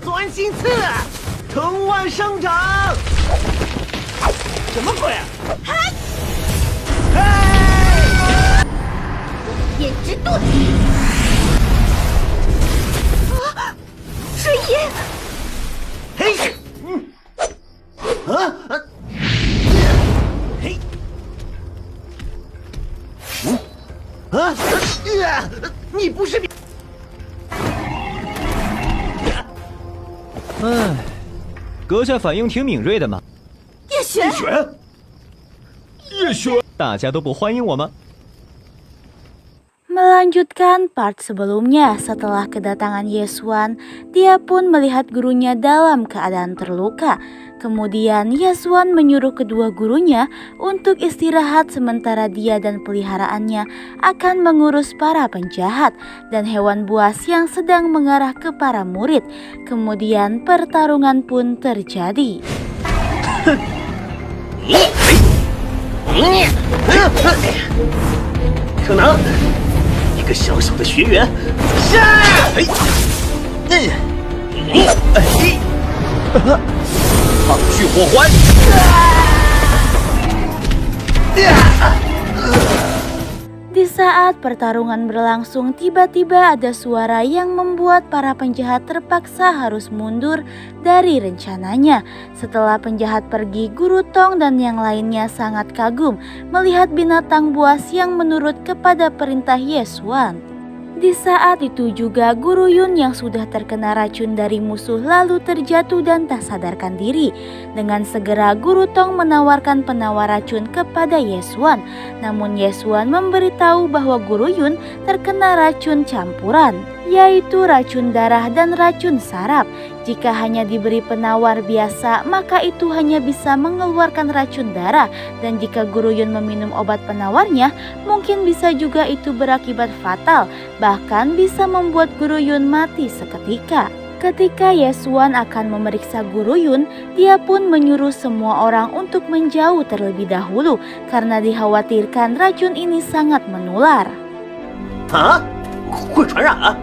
钻心刺，藤蔓生长。什么鬼？眼之堕地。啊！水银！嘿，嘿，你不是？哎，阁下反应挺敏锐的嘛。叶璇，叶璇，大家都不欢迎我吗？ Melanjutkan part sebelumnya, setelah kedatangan Yesuan, dia pun melihat gurunya dalam keadaan terluka. Kemudian Yesuan menyuruh kedua gurunya untuk istirahat sementara dia dan peliharaannya akan mengurus para penjahat dan hewan buas yang sedang mengarah ke para murid. Kemudian pertarungan pun terjadi. Kenapa? 一个小小的学员，放去火环。Di saat pertarungan berlangsung, tiba-tiba ada suara yang membuat para penjahat terpaksa harus mundur dari rencananya. Setelah penjahat pergi, Guru Tong dan yang lainnya sangat kagum melihat binatang buas yang menurut kepada perintah Yesuan. Di saat itu juga Guru Yun yang sudah terkena racun dari musuh lalu terjatuh dan tak sadarkan diri. Dengan segera Guru Tong menawarkan penawar racun kepada Yesuan. Namun Yesuan memberitahu bahwa Guru Yun terkena racun campuran, yaitu racun darah dan racun saraf. Jika hanya diberi penawar biasa, maka itu hanya bisa mengeluarkan racun darah. Dan jika Guru Yun meminum obat penawarnya, mungkin bisa juga itu berakibat fatal. Bahkan bisa membuat Guru Yun mati seketika. Ketika Yesuan akan memeriksa Guru Yun, dia pun menyuruh semua orang untuk menjauh terlebih dahulu karena dikhawatirkan racun ini sangat menular. Hah? 会传染啊？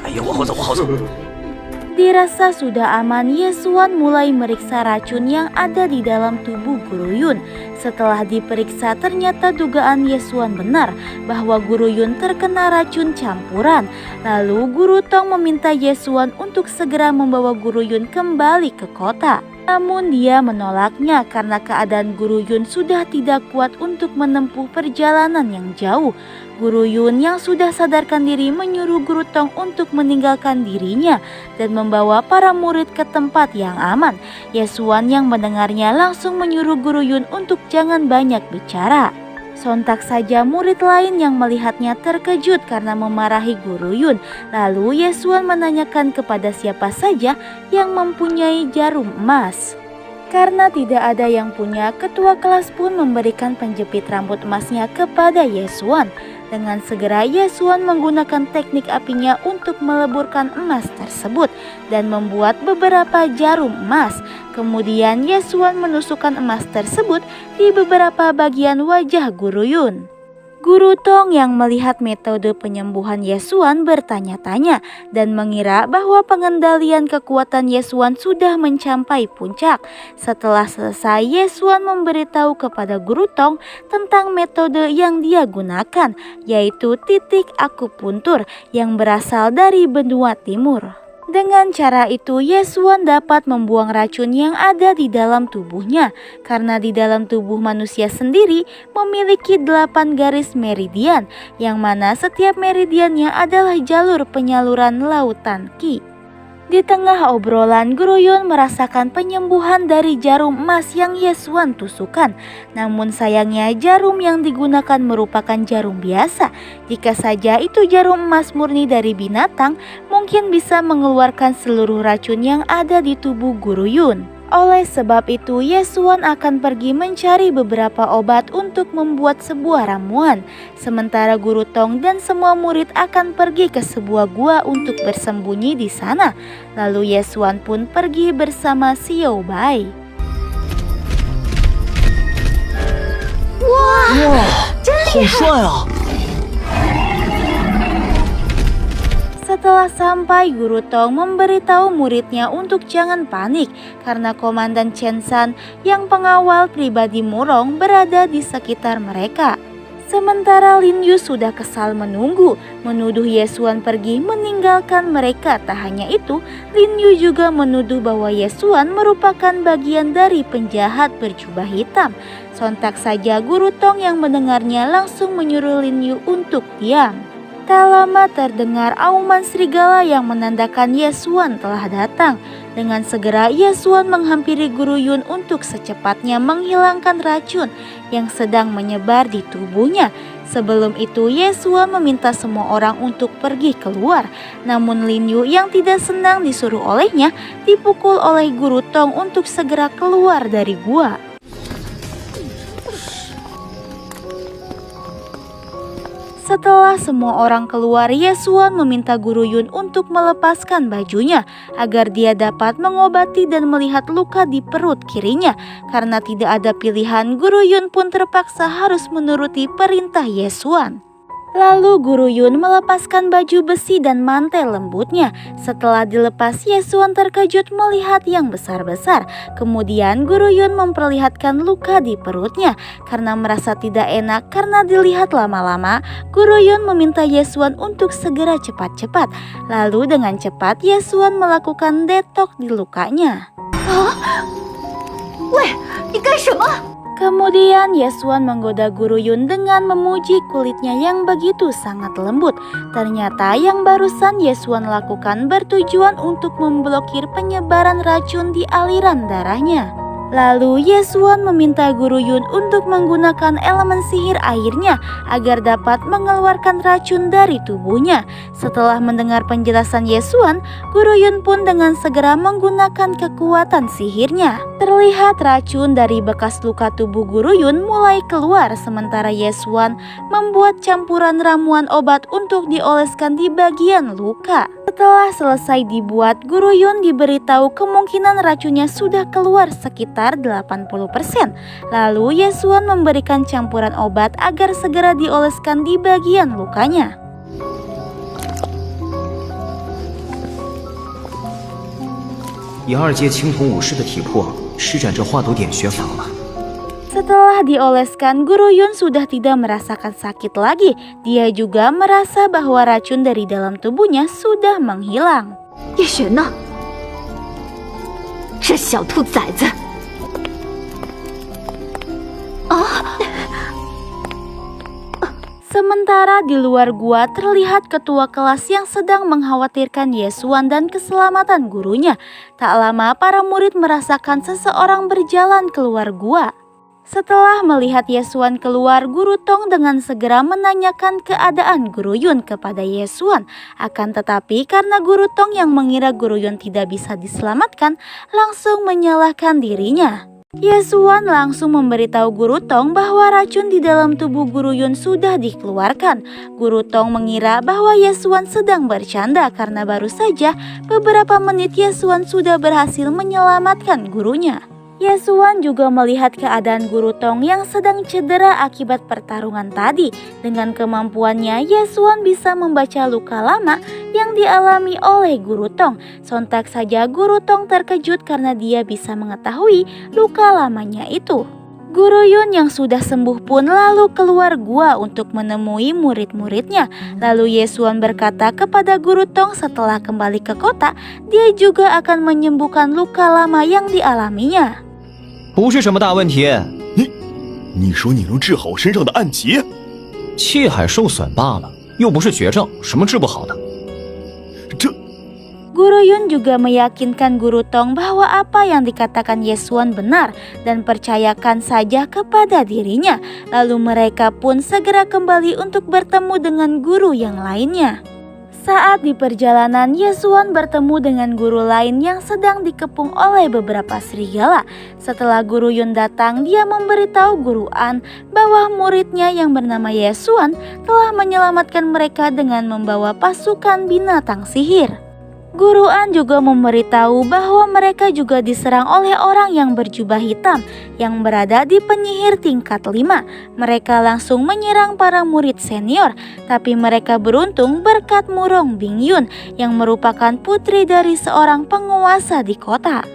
哎呀，我好走，我好走。 Dirasa sudah aman, Yesuan mulai meriksa racun yang ada di dalam tubuh Guru Yun. Setelah diperiksa, ternyata dugaan Yesuan benar bahwa Guru Yun terkena racun campuran. Lalu Guru Tong meminta Yesuan untuk segera membawa Guru Yun kembali ke kota. Namun dia menolaknya karena keadaan Guru Yun sudah tidak kuat untuk menempuh perjalanan yang jauh. Guru Yun yang sudah sadarkan diri menyuruh Guru Tong untuk meninggalkan dirinya dan membawa para murid ke tempat yang aman. Yesuan yang mendengarnya langsung menyuruh Guru Yun untuk jangan banyak bicara. Sontak saja murid lain yang melihatnya terkejut karena memarahi Guru Yun. Lalu Yesuan menanyakan kepada siapa saja yang mempunyai jarum emas. Karena tidak ada yang punya, ketua kelas pun memberikan penjepit rambut emasnya kepada Yesuan. Dengan segera Yesuan menggunakan teknik apinya untuk meleburkan emas tersebut dan membuat beberapa jarum emas. Kemudian Yesuan menusukkan emas tersebut di beberapa bagian wajah Guru Yun. Guru Tong yang melihat metode penyembuhan Yesuan bertanya-tanya dan mengira bahwa pengendalian kekuatan Yesuan sudah mencapai puncak. Setelah selesai, Yesuan memberitahu kepada Guru Tong tentang metode yang dia gunakan, yaitu titik akupuntur yang berasal dari benua timur. Dengan cara itu, Yesuan dapat membuang racun yang ada di dalam tubuhnya, karena di dalam tubuh manusia sendiri memiliki 8 garis meridian, yang mana setiap meridiannya adalah jalur penyaluran lautan Qi. Di tengah obrolan, Guru Yun merasakan penyembuhan dari jarum emas yang Yesuan tusukkan. Namun sayangnya jarum yang digunakan merupakan jarum biasa. Jika saja itu jarum emas murni dari binatang, mungkin bisa mengeluarkan seluruh racun yang ada di tubuh Guru Yun. Oleh sebab itu, Yesuan akan pergi mencari beberapa obat untuk membuat sebuah ramuan. Sementara Guru Tong dan semua murid akan pergi ke sebuah gua untuk bersembunyi di sana. Lalu Yesuan pun pergi bersama Xiao Bai. Wah, 好帅啊！ Setelah sampai, Guru Tong memberitahu muridnya untuk jangan panik karena Komandan Chen San yang pengawal pribadi Murong berada di sekitar mereka. Sementara Lin Yu sudah kesal menunggu, menuduh Yesuan pergi meninggalkan mereka. Tak hanya itu, Lin Yu juga menuduh bahwa Yesuan merupakan bagian dari penjahat berjubah hitam. Sontak saja Guru Tong yang mendengarnya langsung menyuruh Lin Yu untuk diam. Tak lama terdengar auman serigala yang menandakan Yesuan telah datang. Dengan segera Yesuan menghampiri Guru Yun untuk secepatnya menghilangkan racun yang sedang menyebar di tubuhnya. Sebelum itu Yesuan meminta semua orang untuk pergi keluar. Namun Lin Yu yang tidak senang disuruh olehnya dipukul oleh Guru Tong untuk segera keluar dari gua. Setelah semua orang keluar, Yesuan meminta Guru Yun untuk melepaskan bajunya agar dia dapat mengobati dan melihat luka di perut kirinya. Karena tidak ada pilihan, Guru Yun pun terpaksa harus menuruti perintah Yesuan. Lalu Guru Yun melepaskan baju besi dan mantel lembutnya. Setelah dilepas, Yesuan terkejut melihat yang besar-besar. Kemudian Guru Yun memperlihatkan luka di perutnya. Karena merasa tidak enak karena dilihat lama-lama, Guru Yun meminta Yesuan untuk segera cepat-cepat. Lalu dengan cepat Yesuan melakukan detok di lukanya. 喂，你干什么？ Kemudian Yesuan menggoda Guru Yun dengan memuji kulitnya yang begitu sangat lembut. Ternyata yang barusan Yesuan lakukan bertujuan untuk memblokir penyebaran racun di aliran darahnya. Lalu Yesuan meminta Guru Yun untuk menggunakan elemen sihir airnya agar dapat mengeluarkan racun dari tubuhnya. Setelah mendengar penjelasan Yesuan, Guru Yun pun dengan segera menggunakan kekuatan sihirnya. Terlihat racun dari bekas luka tubuh Guru Yun mulai keluar, sementara Yesuan membuat campuran ramuan obat untuk dioleskan di bagian luka. Setelah selesai dibuat, Guru Yun diberitahu kemungkinan racunnya sudah keluar sekitar 80%. Lalu Yesuan memberikan campuran obat agar segera dioleskan di bagian lukanya. Setelah dioleskan, Guru Yun sudah tidak merasakan sakit lagi. Dia juga merasa bahwa racun dari dalam tubuhnya sudah menghilang. 叶璇呢？这小兔崽子！啊！ Sementara di luar gua terlihat ketua kelas yang sedang mengkhawatirkan Yesuan dan keselamatan gurunya. Tak lama para murid merasakan seseorang berjalan keluar gua. Setelah melihat Yesuan keluar, Guru Tong dengan segera menanyakan keadaan Guru Yun kepada Yesuan. Akan tetapi karena Guru Tong yang mengira Guru Yun tidak bisa diselamatkan, langsung menyalahkan dirinya. Yesuan langsung memberitahu Guru Tong bahwa racun di dalam tubuh Guru Yun sudah dikeluarkan. Guru Tong mengira bahwa Yesuan sedang bercanda karena baru saja beberapa menit Yesuan sudah berhasil menyelamatkan gurunya. Yesuan juga melihat keadaan Guru Tong yang sedang cedera akibat pertarungan tadi. Dengan kemampuannya, Yesuan bisa membaca luka lama yang dialami oleh Guru Tong. Sontak saja Guru Tong terkejut karena dia bisa mengetahui luka lamanya itu. Guru Yun yang sudah sembuh pun lalu keluar gua untuk menemui murid-muridnya. Lalu Yesuan berkata kepada Guru Tong setelah kembali ke kota, dia juga akan menyembuhkan luka lama yang dialaminya. 不是什么大问题，你说你能治好我身上的暗疾？气海受损罢了，又不是绝症，什么治不好的？ Guru Yun juga meyakinkan Guru Tong bahwa apa yang dikatakan Yesuan benar dan percayakan saja kepada dirinya. Lalu mereka pun segera kembali untuk bertemu dengan guru yang lainnya. Saat di perjalanan, Yesuan bertemu dengan guru lain yang sedang dikepung oleh beberapa serigala. Setelah Guru Yun datang, dia memberitahu Guru An bahwa muridnya yang bernama Yesuan telah menyelamatkan mereka dengan membawa pasukan binatang sihir. Guru An juga memberitahu bahwa mereka juga diserang oleh orang yang berjubah hitam yang berada di penyihir tingkat 5. Mereka langsung menyerang para murid senior, tapi mereka beruntung berkat Murong Bingyun yang merupakan putri dari seorang penguasa di kota.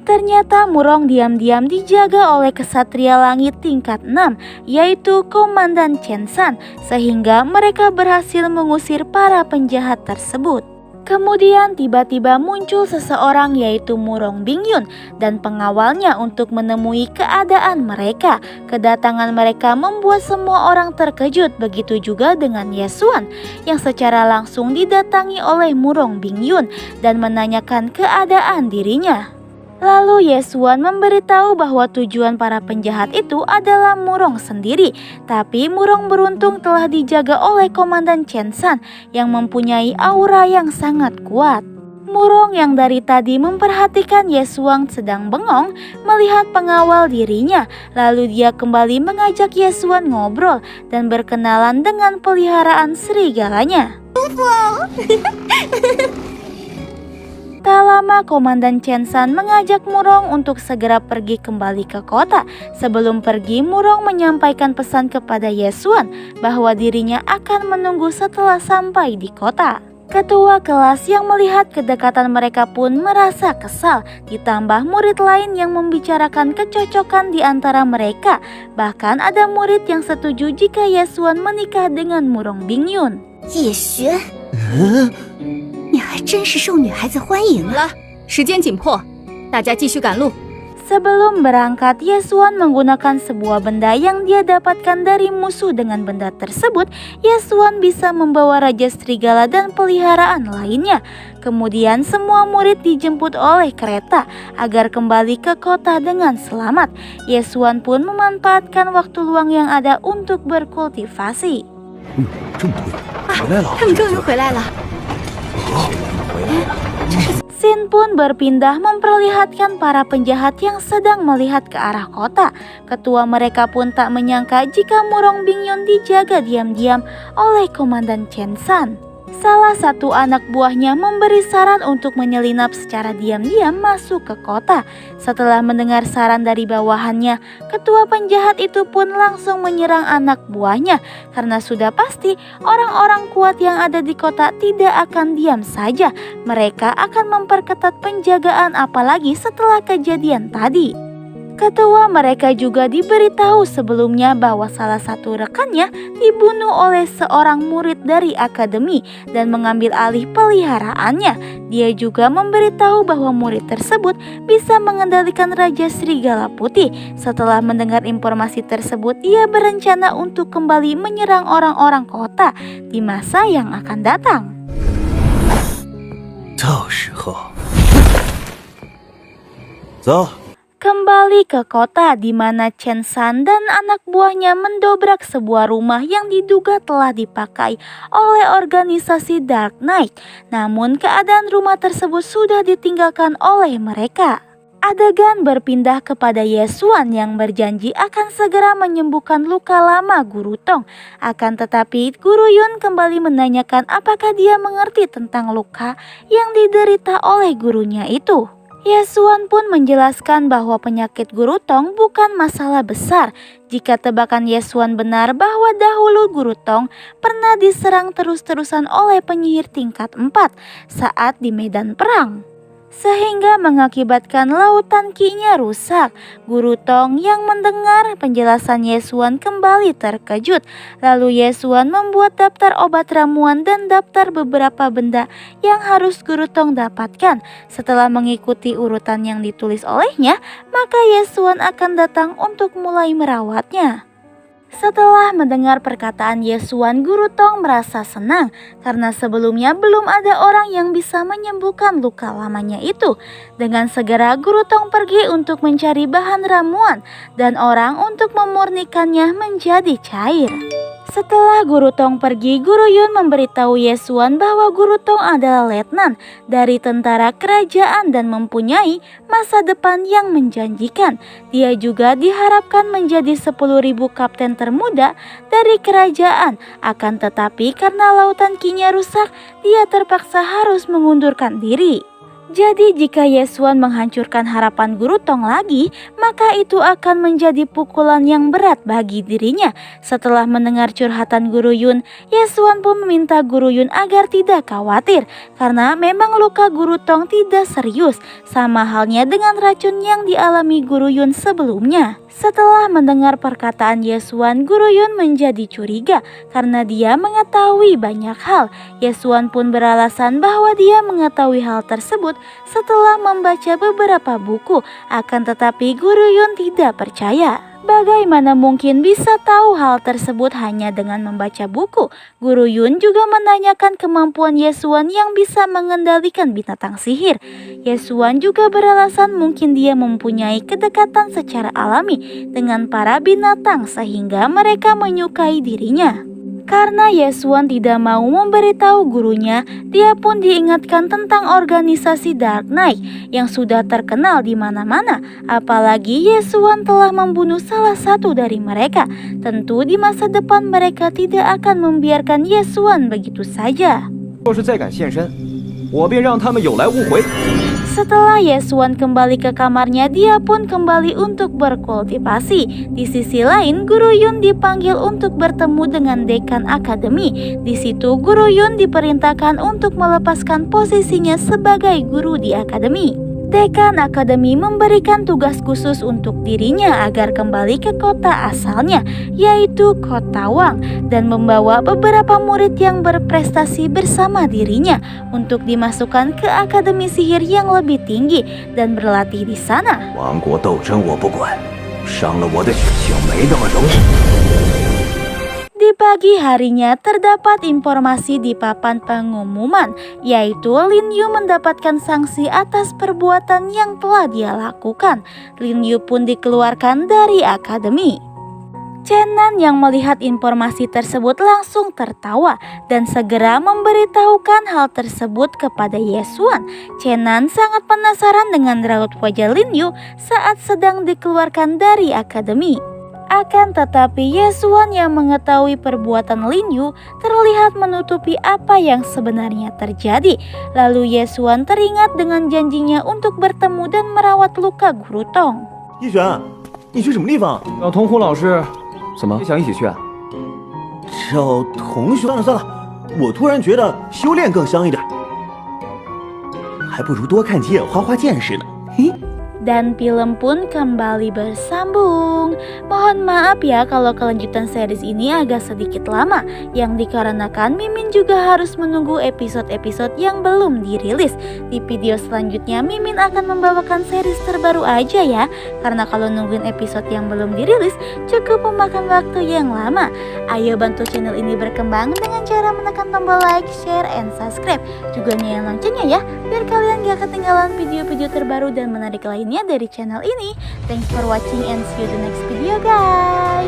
Ternyata Murong diam-diam dijaga oleh kesatria langit tingkat 6, yaitu Komandan Chen San, sehingga mereka berhasil mengusir para penjahat tersebut. Kemudian tiba-tiba muncul seseorang yaitu Murong Bingyun dan pengawalnya untuk menemui keadaan mereka. Kedatangan mereka membuat semua orang terkejut, begitu juga dengan Yesuan yang secara langsung didatangi oleh Murong Bingyun dan menanyakan keadaan dirinya. Lalu Yesuan memberitahu bahwa tujuan para penjahat itu adalah Murong sendiri, tapi Murong beruntung telah dijaga oleh Komandan Chen San yang mempunyai aura yang sangat kuat. Murong yang dari tadi memperhatikan Yesuan sedang bengong melihat pengawal dirinya, lalu dia kembali mengajak Yesuan ngobrol dan berkenalan dengan peliharaan serigalanya. Tak lama Komandan Chen San mengajak Murong untuk segera pergi kembali ke kota. Sebelum pergi, Murong menyampaikan pesan kepada Yesuan bahwa dirinya akan menunggu setelah sampai di kota. Ketua kelas yang melihat kedekatan mereka pun merasa kesal, ditambah murid lain yang membicarakan kecocokan di antara mereka. Bahkan ada murid yang setuju jika Yesuan menikah dengan Murong Bingyun. 叶璇，你还真是受女孩子欢迎啊！时间紧迫，大家继续赶路。 Sebelum berangkat, Yesuan menggunakan sebuah benda yang dia dapatkan dari musuh. Dengan benda tersebut, Yesuan bisa membawa Raja Serigala dan peliharaan lainnya. Kemudian semua murid dijemput oleh kereta agar kembali ke kota dengan selamat. Yesuan pun memanfaatkan waktu luang yang ada untuk berkultivasi. 这么对，回来了，他们终于回来了。回来了。 Sin pun berpindah memperlihatkan para penjahat yang sedang melihat ke arah kota. Ketua mereka pun tak menyangka jika Murong Bingyun dijaga diam-diam oleh Komandan Chen San. Salah satu anak buahnya memberi saran untuk menyelinap secara diam-diam masuk ke kota. Setelah mendengar saran dari bawahannya, ketua penjahat itu pun langsung menyerang anak buahnya karena sudah pasti orang-orang kuat yang ada di kota tidak akan diam saja. Mereka akan memperketat penjagaan apalagi setelah kejadian tadi. Ketua mereka juga diberitahu sebelumnya bahwa salah satu rekannya dibunuh oleh seorang murid dari akademi dan mengambil alih peliharaannya. Dia juga memberitahu bahwa murid tersebut bisa mengendalikan Raja Serigala Putih. Setelah mendengar informasi tersebut, dia berencana untuk kembali menyerang orang-orang kota di masa yang akan datang. 到时候，走。 Kembali ke kota di mana Chen San dan anak buahnya mendobrak sebuah rumah yang diduga telah dipakai oleh organisasi Dark Knight. Namun keadaan rumah tersebut sudah ditinggalkan oleh mereka. Adegan berpindah kepada Yesuan yang berjanji akan segera menyembuhkan luka lama Guru Tong. Akan tetapi Guru Yun kembali menanyakan apakah dia mengerti tentang luka yang diderita oleh gurunya itu. Yesuan pun menjelaskan bahwa penyakit Guru Tong bukan masalah besar. Jika tebakan Yesuan benar bahwa dahulu Guru Tong pernah diserang terus-terusan oleh penyihir tingkat 4 saat di medan perang, sehingga mengakibatkan lautan Qi-nya rusak. Guru Tong yang mendengar penjelasan Yesuan kembali terkejut. Lalu Yesuan membuat daftar obat ramuan dan daftar beberapa benda yang harus Guru Tong dapatkan. Setelah mengikuti urutan yang ditulis olehnya, maka Yesuan akan datang untuk mulai merawatnya. Setelah mendengar perkataan Yesuan, Guru Tong merasa senang karena sebelumnya belum ada orang yang bisa menyembuhkan luka lamanya itu. Dengan segera Guru Tong pergi untuk mencari bahan ramuan dan orang untuk memurnikannya menjadi cair. Setelah Guru Tong pergi, Guru Yun memberitahu Yesuan bahwa Guru Tong adalah letnan dari tentara kerajaan dan mempunyai masa depan yang menjanjikan. Dia juga diharapkan menjadi 10.000 kapten termuda dari kerajaan. Akan tetapi karena lautan Qi-nya rusak, dia terpaksa harus mengundurkan diri. Jadi jika Yesuan menghancurkan harapan Guru Tong lagi, maka itu akan menjadi pukulan yang berat bagi dirinya. Setelah mendengar curhatan Guru Yun, Yesuan pun meminta Guru Yun agar tidak khawatir, karena memang luka Guru Tong tidak serius, sama halnya dengan racun yang dialami Guru Yun sebelumnya. Setelah mendengar perkataan Yesuan, Guru Yun menjadi curiga karena dia mengetahui banyak hal. Yesuan pun beralasan bahwa dia mengetahui hal tersebut setelah membaca beberapa buku. Akan tetapi Guru Yun tidak percaya. Bagaimana mungkin bisa tahu hal tersebut hanya dengan membaca buku? Guru Yun juga menanyakan kemampuan Yesuan yang bisa mengendalikan binatang sihir. Yesuan juga beralasan mungkin dia mempunyai kedekatan secara alami dengan para binatang sehingga mereka menyukai dirinya. Karena Yesuan tidak mau memberitahu gurunya, dia pun diingatkan tentang organisasi Dark Knight yang sudah terkenal di mana-mana. Apalagi Yesuan telah membunuh salah satu dari mereka. Tentu di masa depan mereka tidak akan membiarkan Yesuan begitu saja. Setelah Yesuan kembali ke kamarnya, dia pun kembali untuk berkultivasi. Di sisi lain, Guru Yun dipanggil untuk bertemu dengan dekan akademi. Di situ Guru Yun diperintahkan untuk melepaskan posisinya sebagai guru di akademi. Dekan akademi memberikan tugas khusus untuk dirinya agar kembali ke kota asalnya, yaitu Kota Wang, dan membawa beberapa murid yang berprestasi bersama dirinya untuk dimasukkan ke akademi sihir yang lebih tinggi dan berlatih di sana. Di pagi harinya terdapat informasi di papan pengumuman, yaitu Lin Yu mendapatkan sanksi atas perbuatan yang telah dia lakukan. Lin Yu pun dikeluarkan dari akademi. Chen Nan yang melihat informasi tersebut langsung tertawa dan segera memberitahukan hal tersebut kepada Yesuan. Chen Nan sangat penasaran dengan raut wajah Lin Yu saat sedang dikeluarkan dari akademi. Akan tetapi Yesuan yang mengetahui perbuatan Lin Yu terlihat menutupi apa yang sebenarnya terjadi. Lalu Yesuan teringat dengan janjinya untuk bertemu dan merawat luka Guru Tong. 一璇，你去什么地方？找童虎老师，怎么也想一起去啊？找同学？算了算了，我突然觉得修炼更香一点，还不如多看几眼花花剑士呢。嘿。 Dan film pun kembali bersambung. Mohon maaf ya kalau kelanjutan series ini agak sedikit lama, yang dikarenakan Mimin juga harus menunggu episode-episode yang belum dirilis. Di video selanjutnya Mimin akan membawakan series terbaru aja ya, karena kalau nungguin episode yang belum dirilis cukup memakan waktu yang lama. Ayo bantu channel ini berkembang dengan cara menekan tombol like, share, and subscribe. Juga nyalain loncengnya ya, biar kalian gak ketinggalan video-video terbaru dan menarik lainnya dari channel ini. Thanks for watching and see you the next video guys.